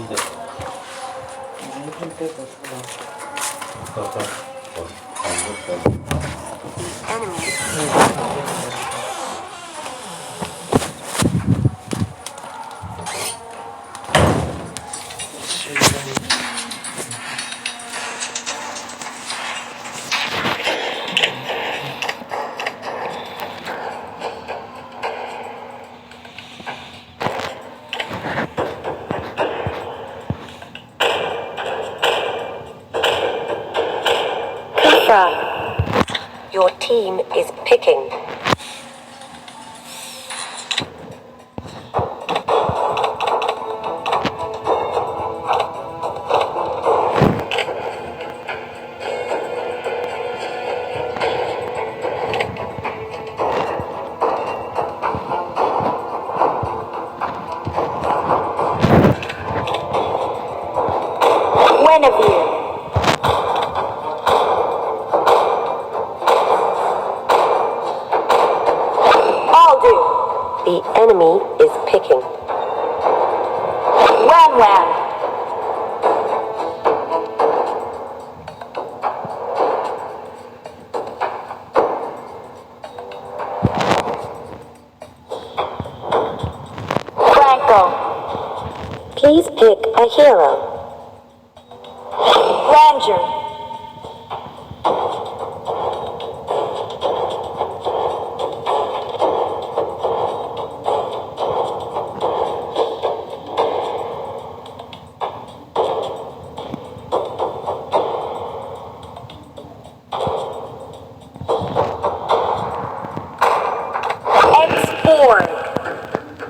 있는데. Your team is picking. Guinevere. The enemy is picking. Wham wham! Franco. Please pick a hero. Ranger.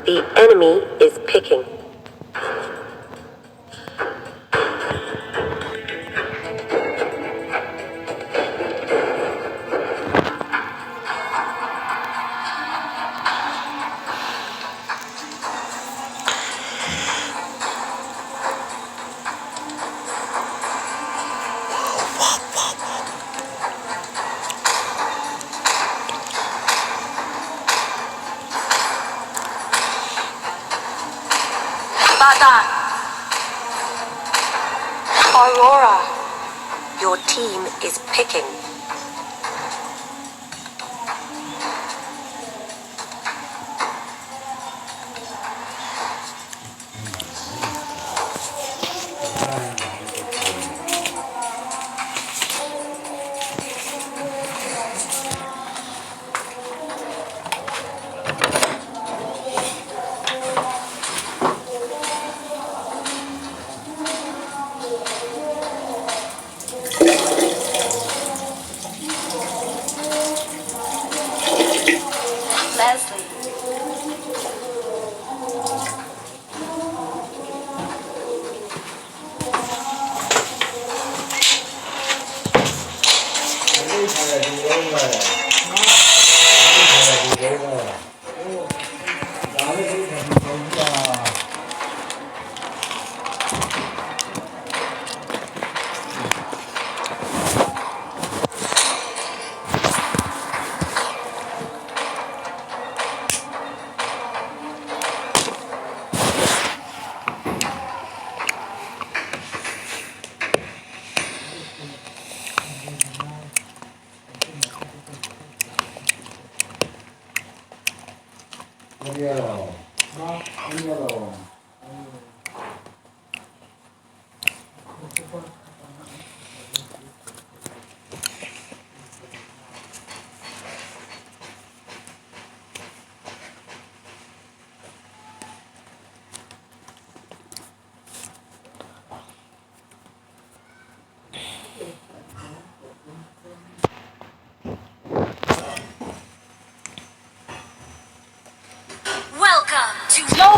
The enemy is picking. Aurora, your team is picking.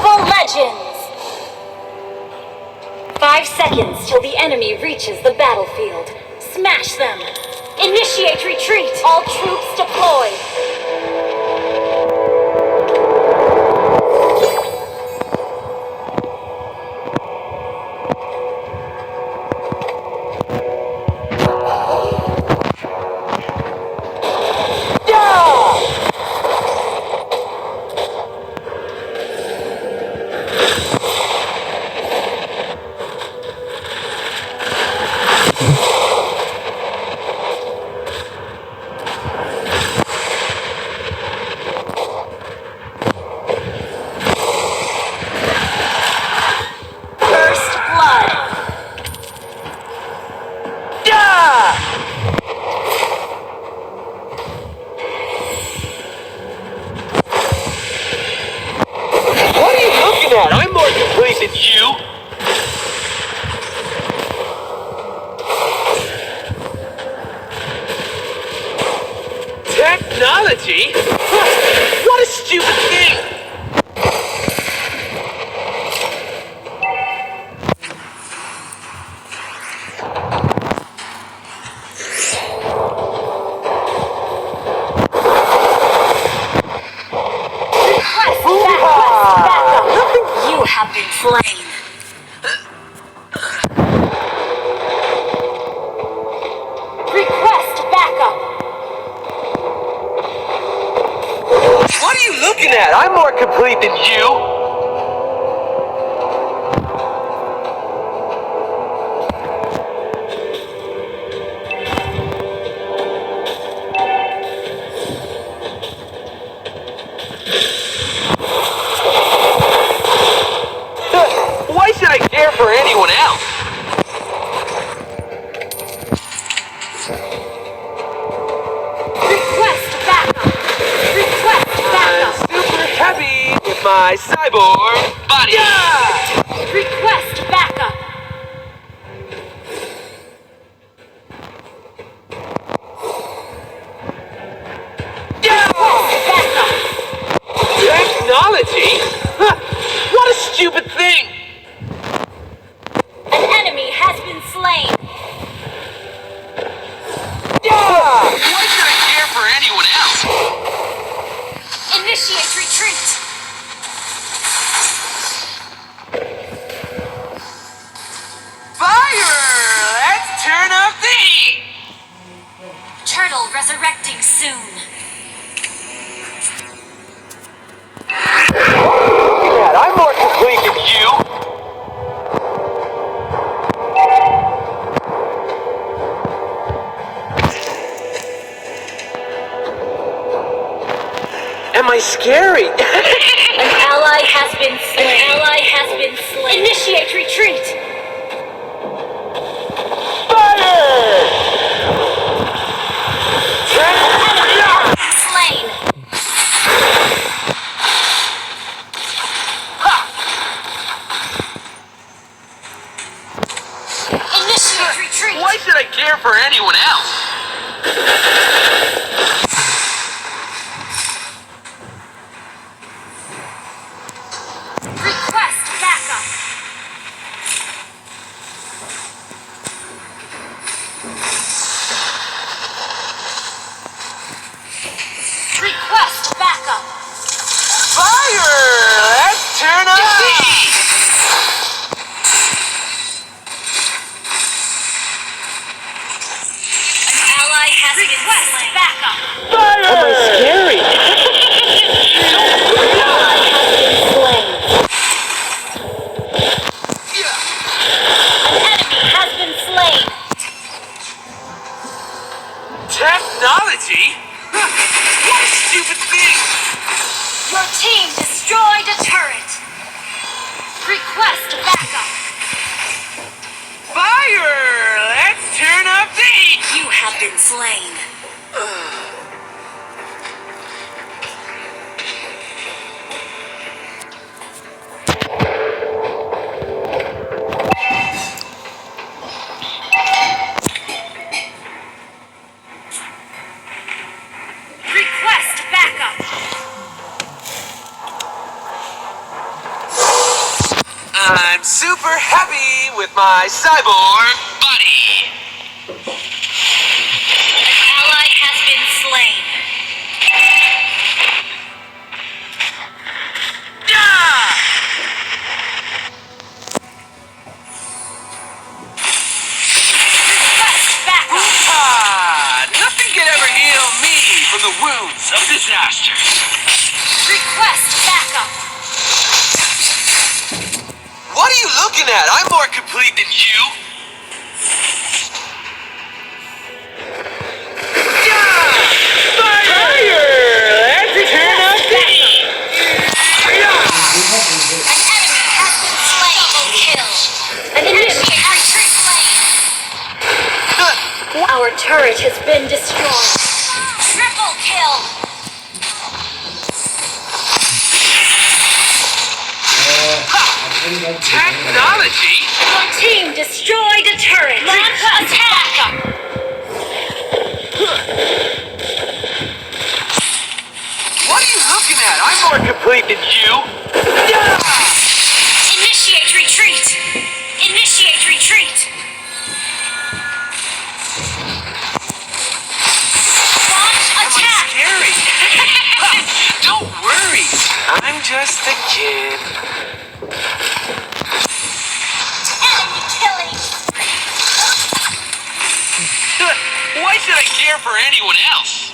Mobile Legends! 5 seconds till the enemy reaches the battlefield. Smash them! Initiate retreat! All troops deployed! Technology? What a stupid thing! You have been slain. Request backup. What are you looking at? I'm more complete than you! Why should I care for anyone else? Request backup. Request backup. I'm super happy with my cyborg body. Yeah! Request backup. Technology? Huh, what a stupid thing! An enemy has been slain. Yeah! Why should I care for anyone else? Initiate retreat. Fire! Let's turn up the heat! Turtle resurrecting soon. Dad, I'm more complete than you! Am I scary? An ally has been slain. An ally has been slain. Initiate retreat. Fire! Enemy has been slain. Initiate retreat. Why should I care for anyone else? Request backup. Request backup. Fire! Let's turn up the heat! An ally has been slain. Backup. Fire! Am I scary? An ally has been slain. An enemy has been slain. Technology? What a stupid thing! Your team destroyed a turret. Request backup. Fire! Let's turn up the heat! You have been slain. Request backup. I'm super happy with my cyborg body. An ally has been slain. Yeah! Request backup. Ah, nothing can ever heal me from the wounds of disaster. Request backup. What are you looking at? I'm more complete than you. Yeah! Fire! Let's turn up the heat! An enemy has been slain. Double kill. An initiate retreat lane. Our turret has been destroyed. Triple kill. Technology? Your team destroyed a turret. Launch attack. just a kid. Enemy killing. Why should I care for anyone else?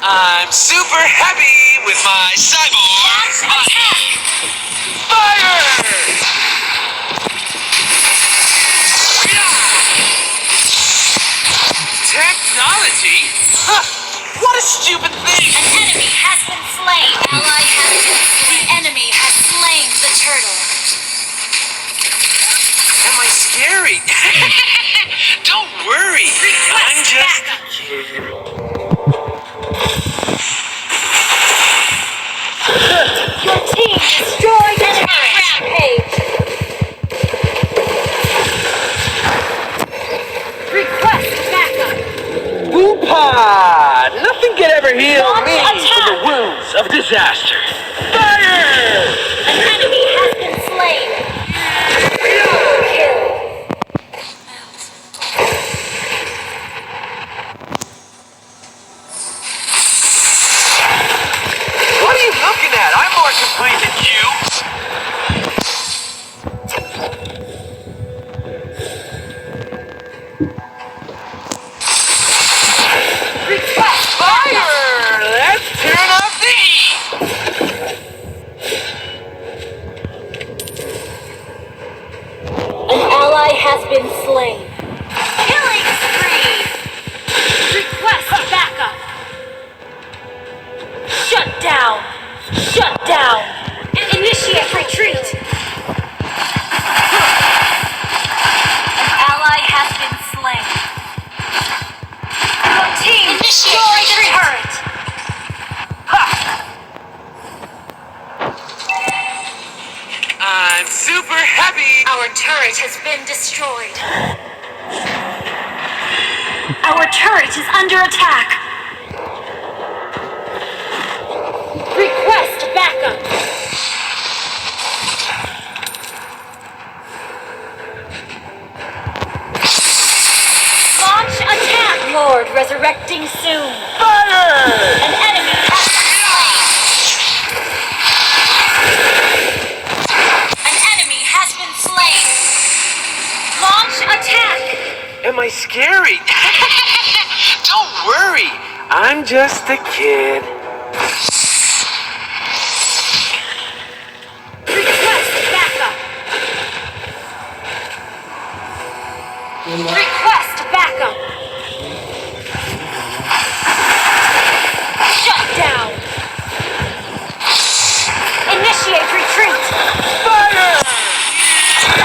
I'm super happy with my cyborg body. Fire! Technology? Huh. What a stupid thing! An enemy has been slain. Ally has been slain. The enemy has slain the turtle. Am I scary? Don't worry. I'm just a kid. Your team destroyed enemy rampage. Request backup. Whoopah! Nothing can ever heal Launch me attack. from the wounds of disaster. Fire! An enemy has been slain. Double kill. What are you looking at? I'm more complete than you. Request Fire! Let's turn up the heat. An ally has been slain. Killing spree. Request backup. Shut down. Shut down. Initiate retreat. An ally has been slain. Your team destroyed the turret. I'm super happy. Our turret has been destroyed. Our turret is under attack. Request backup. Launch attack. Lord resurrecting soon. Fire! An enemy has been slain. An enemy has been slain. Launch attack. Am I scary? Don't worry. I'm just a kid. Request backup. Request backup. Shut down. Initiate retreat. Fire! An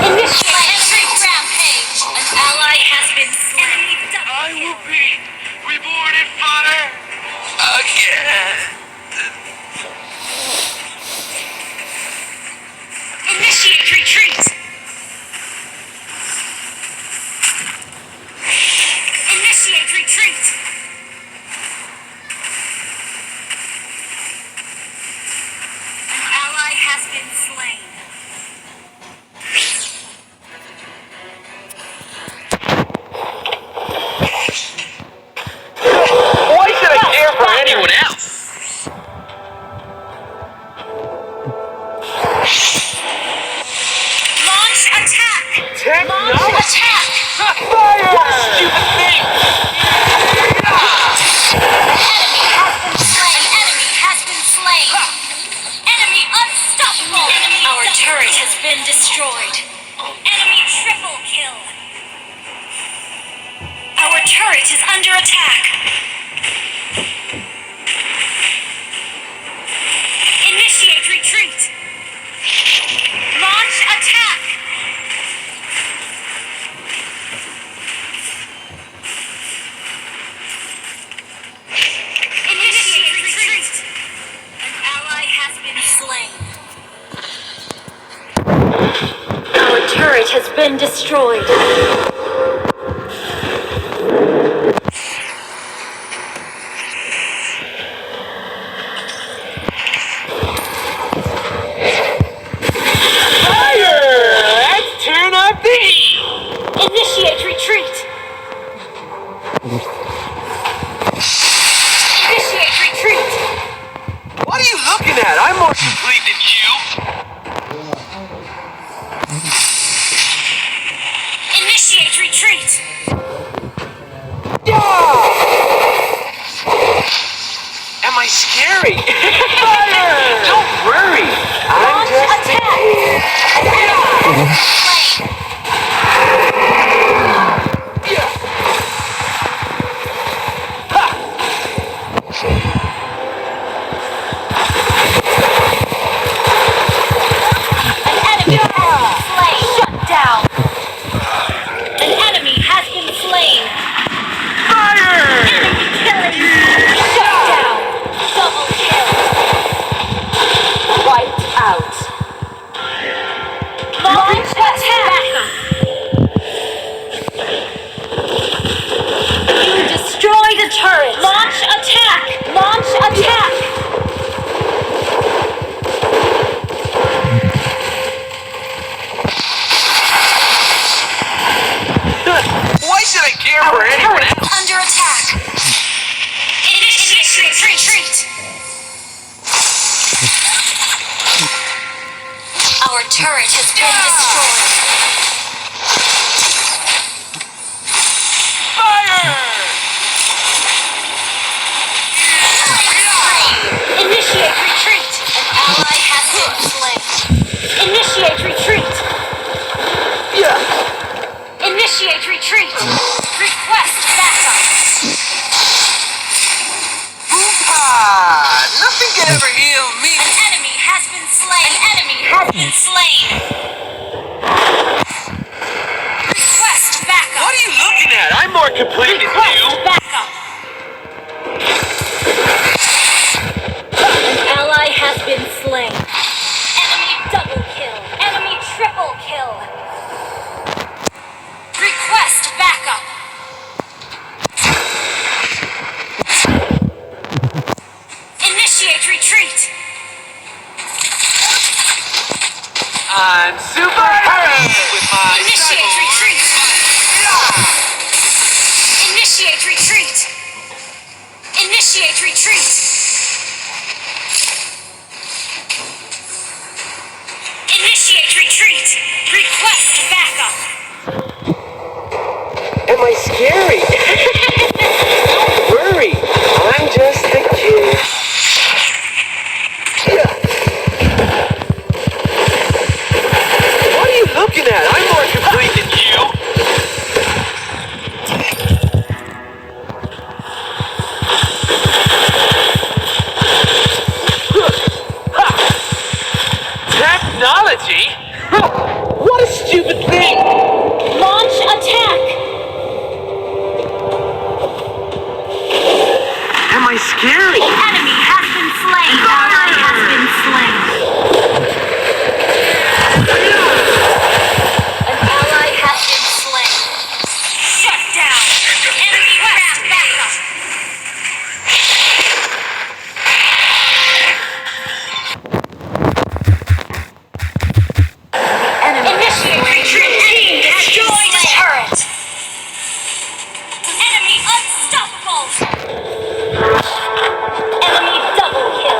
enemy has initiate rampage. An ally has been slain. I will be reborn in fire again. Initiate retreat. Initiate retreat. An ally has been slain. Why should I care for anyone else? Launch attack. Technology? Launch attack. Fire! What a stupid thing! Enemy has been slain. Enemy unstoppable. Our turret has been destroyed. Enemy triple kill. Our turret is under attack. Initiate retreat. Launch attack. Initiate retreat. An ally has been slain. Our turret has been destroyed. Fire! Let's turn up the heat. turret! Launch attack! Launch attack! Why should I care for anyone else? Under attack! Initiate retreat! Our turret has been destroyed. Fire! Initiate retreat! An ally has been slain. Initiate retreat! Initiate retreat! Request backup! Nothing can ever heal me. An enemy has been slain! An enemy has been slain! Request backup! What are you looking at? I'm more complete than Request you. backup! An ally has been slain. Enemy double kill. Enemy triple kill. Request backup. Initiate retreat. I'm super hurry with my Initiate cyborg. retreat. Initiate retreat. Initiate retreat. Initiate retreat. Request backup. Am I scary? Don't worry, I'm just a kid. What are you looking at? I'm more complete than you. Technology? What a stupid thing! Launch attack. Am I scary? Enemy has been slain. Ally has been slain. An ally has been slain. Shut down. Enemy wrap backup. Initiate retreat. Team destroyed the turret. Enemy unstoppable. Enemy double kill.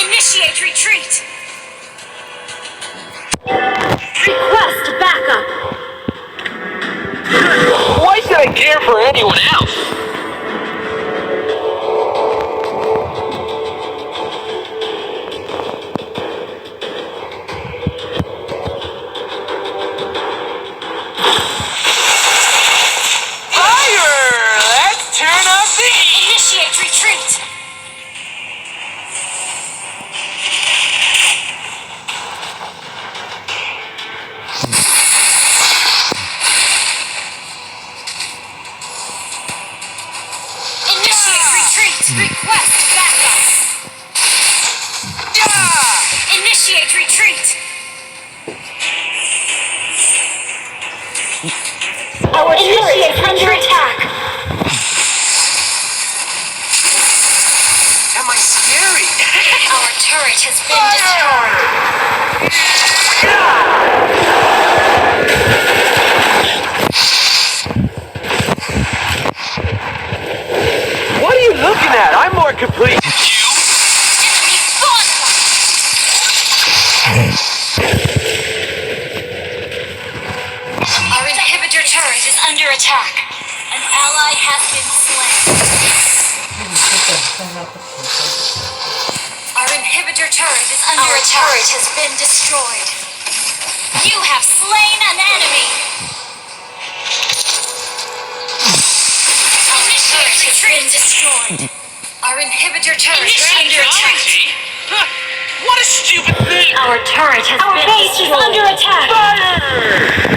Initiate retreat. Request backup. Why should I care for anyone else? Fire! Let's turn up the heat! Initiate retreat. Initiate retreat. Request backup. Initiate retreat. Our turret under attack. Am I scary? Our turret has been destroyed. What are you looking at? I'm more complete than you. Enemy bawk. Our inhibitor turret is under attack. An ally has been slain. Our inhibitor turret is under attack. Our turret has been destroyed. You have slain an enemy. Our turret has been destroyed. Our inhibitor turret is under attack. Huh, what a stupid thing! Our turret has been destroyed. Our base is under attack. Fire!